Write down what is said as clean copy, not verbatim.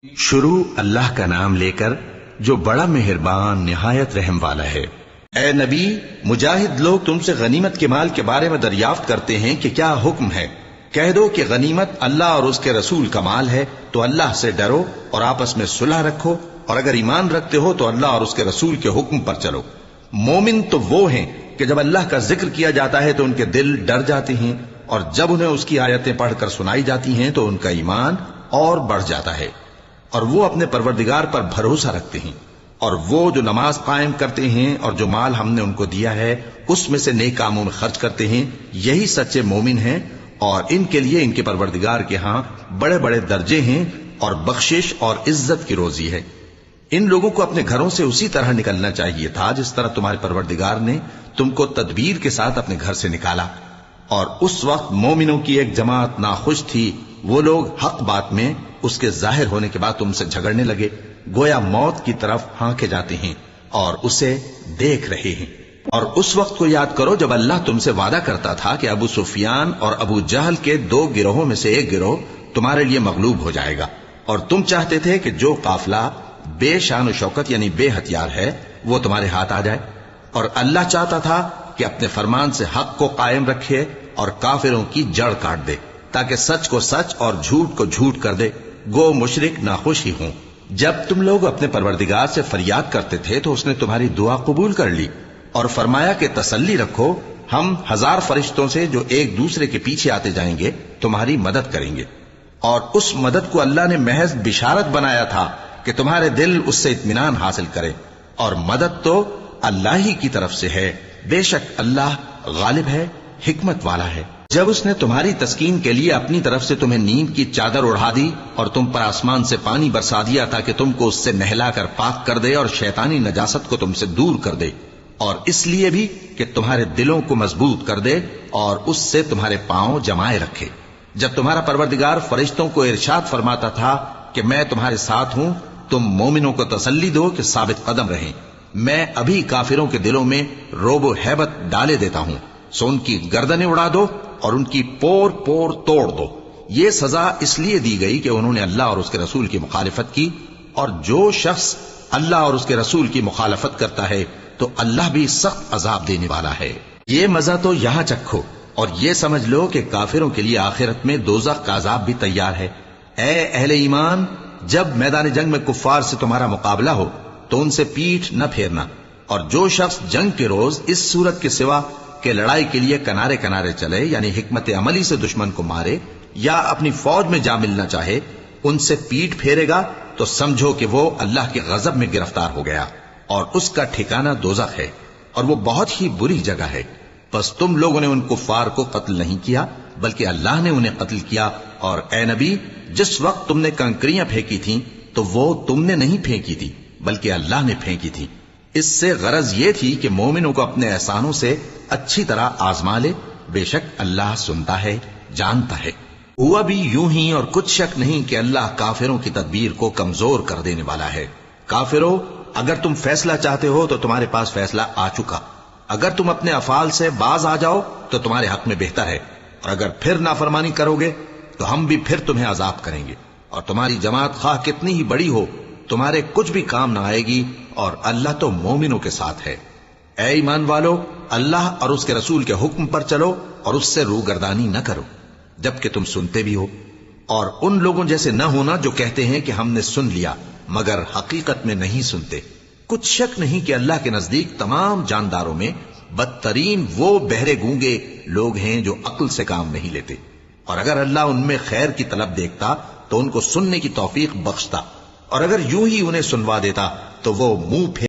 شروع اللہ کا نام لے کر جو بڑا مہربان نہایت رحم والا ہے۔ اے نبی، مجاہد لوگ تم سے غنیمت کے مال کے بارے میں دریافت کرتے ہیں کہ کیا حکم ہے۔ کہہ دو کہ غنیمت اللہ اور اس کے رسول کا مال ہے، تو اللہ سے ڈرو اور آپس میں صلح رکھو، اور اگر ایمان رکھتے ہو تو اللہ اور اس کے رسول کے حکم پر چلو۔ مومن تو وہ ہیں کہ جب اللہ کا ذکر کیا جاتا ہے تو ان کے دل ڈر جاتے ہیں، اور جب انہیں اس کی آیتیں پڑھ کر سنائی جاتی ہیں تو ان کا ایمان اور بڑھ جاتا ہے، اور وہ اپنے پروردگار پر بھروسہ رکھتے ہیں، اور وہ جو نماز قائم کرتے ہیں اور جو مال ہم نے ان کو دیا ہے اس میں سے نیک کاموں میں خرچ کرتے ہیں، یہی سچے مومن ہیں، اور ان کے لیے ان کے پروردگار کے ہاں بڑے بڑے درجے ہیں اور بخشش اور عزت کی روزی ہے۔ ان لوگوں کو اپنے گھروں سے اسی طرح نکلنا چاہیے تھا جس طرح تمہارے پروردگار نے تم کو تدبیر کے ساتھ اپنے گھر سے نکالا، اور اس وقت مومنوں کی ایک جماعت ناخوش تھی، وہ لوگ حق بات میں اس کے ظاہر ہونے کے بعد تم سے جھگڑنے لگے، گویا موت کی طرف ہانکے جاتے ہیں اور اسے دیکھ رہے ہیں۔ اور اس وقت کو یاد کرو جب اللہ تم سے وعدہ کرتا تھا کہ ابو سفیان اور ابو جہل کے دو گروہوں میں سے ایک گروہ تمہارے لیے مغلوب ہو جائے گا، اور تم چاہتے تھے کہ جو قافلہ بے شان و شوکت یعنی بے ہتھیار ہے وہ تمہارے ہاتھ آ جائے، اور اللہ چاہتا تھا کہ اپنے فرمان سے حق کو قائم رکھے اور کافروں کی جڑ کاٹ دے، تاکہ سچ کو سچ اور جھوٹ کو جھوٹ کر دے، گو مشرک ناخوش ہی ہوں۔ جب تم لوگ اپنے پروردگار سے فریاد کرتے تھے تو اس نے تمہاری دعا قبول کر لی اور فرمایا کہ تسلی رکھو، ہم 1000 فرشتوں سے جو ایک دوسرے کے پیچھے آتے جائیں گے تمہاری مدد کریں گے، اور اس مدد کو اللہ نے محض بشارت بنایا تھا کہ تمہارے دل اس سے اطمینان حاصل کرے، اور مدد تو اللہ ہی کی طرف سے ہے، بے شک اللہ غالب ہے، حکمت والا ہے۔ جب اس نے تمہاری تسکین کے لیے اپنی طرف سے تمہیں نیند کی چادر اڑا دی اور تم پر آسمان سے پانی برسا دیا تاکہ تم کو اس سے نہلا کر پاک کر دے اور شیطانی نجاست کو تم سے دور کر دے، اور اس لیے بھی کہ تمہارے دلوں کو مضبوط کر دے اور اس سے تمہارے پاؤں جمائے رکھے۔ جب تمہارا پروردگار فرشتوں کو ارشاد فرماتا تھا کہ میں تمہارے ساتھ ہوں، تم مومنوں کو تسلی دو کہ ثابت قدم رہیں، میں ابھی کافروں کے دلوں میں رعب و ہیبت ڈالے دیتا ہوں، سو ان کی گردنیں اڑا دو اور ان کی پور پور توڑ دو۔ یہ سزا اس لیے دی گئی کہ انہوں نے اللہ اور اس کے رسول کی مخالفت کی، اور جو شخص اللہ اور اس کے رسول کی مخالفت کرتا ہے تو اللہ بھی سخت عذاب دینے والا ہے۔ یہ مزہ تو یہاں چکھو، اور یہ سمجھ لو کہ کافروں کے لیے آخرت میں دوزخ کا عذاب بھی تیار ہے۔ اے اہل ایمان، جب میدان جنگ میں کفار سے تمہارا مقابلہ ہو تو ان سے پیٹھ نہ پھیرنا، اور جو شخص جنگ کے روز اس صورت کے سوا کہ لڑائی کے لیے کنارے کنارے چلے یعنی حکمت عملی سے دشمن کو مارے یا اپنی فوج میں جا ملنا چاہے، ان سے پیٹ پھیرے گا تو سمجھو کہ وہ اللہ کے غضب میں گرفتار ہو گیا، اور اس کا ٹھکانہ دوزخ ہے، اور وہ بہت ہی بری جگہ ہے۔ بس تم لوگوں نے ان کفار کو قتل نہیں کیا بلکہ اللہ نے انہیں قتل کیا، اور اے نبی، جس وقت تم نے کنکریاں پھینکی تھیں تو وہ تم نے نہیں پھینکی تھی بلکہ اللہ نے پھینکی تھی۔ اس سے غرض یہ تھی کہ مومنوں کو اپنے احسانوں سے اچھی طرح آزما لے، بے شک اللہ سنتا ہے، جانتا ہے۔ ہوا بھی یوں ہی، اور کچھ شک نہیں کہ اللہ کافروں کی تدبیر کو کمزور کر دینے والا ہے۔ کافروں، اگر تم فیصلہ چاہتے ہو تو تمہارے پاس فیصلہ آ چکا، اگر تم اپنے افعال سے باز آ جاؤ تو تمہارے حق میں بہتر ہے، اور اگر پھر نافرمانی کرو گے تو ہم بھی پھر تمہیں عذاب کریں گے، اور تمہاری جماعت خواہ کتنی ہی بڑی ہو تمہارے کچھ بھی کام نہ آئے گی، اور اللہ تو مومنوں کے ساتھ ہے۔ اے ایمان والو، اللہ اور اس کے رسول کے حکم پر چلو اور اس سے روگردانی نہ کرو جبکہ تم سنتے بھی ہو، اور ان لوگوں جیسے نہ ہونا جو کہتے ہیں کہ ہم نے سن لیا مگر حقیقت میں نہیں سنتے۔ کچھ شک نہیں کہ اللہ کے نزدیک تمام جانداروں میں بدترین وہ بہرے گونگے لوگ ہیں جو عقل سے کام نہیں لیتے، اور اگر اللہ ان میں خیر کی طلب دیکھتا تو ان کو سننے کی توفیق بخشتا، اور اگر یوں ہی انہیں سنوا دیتا تو وہ منہ پھیر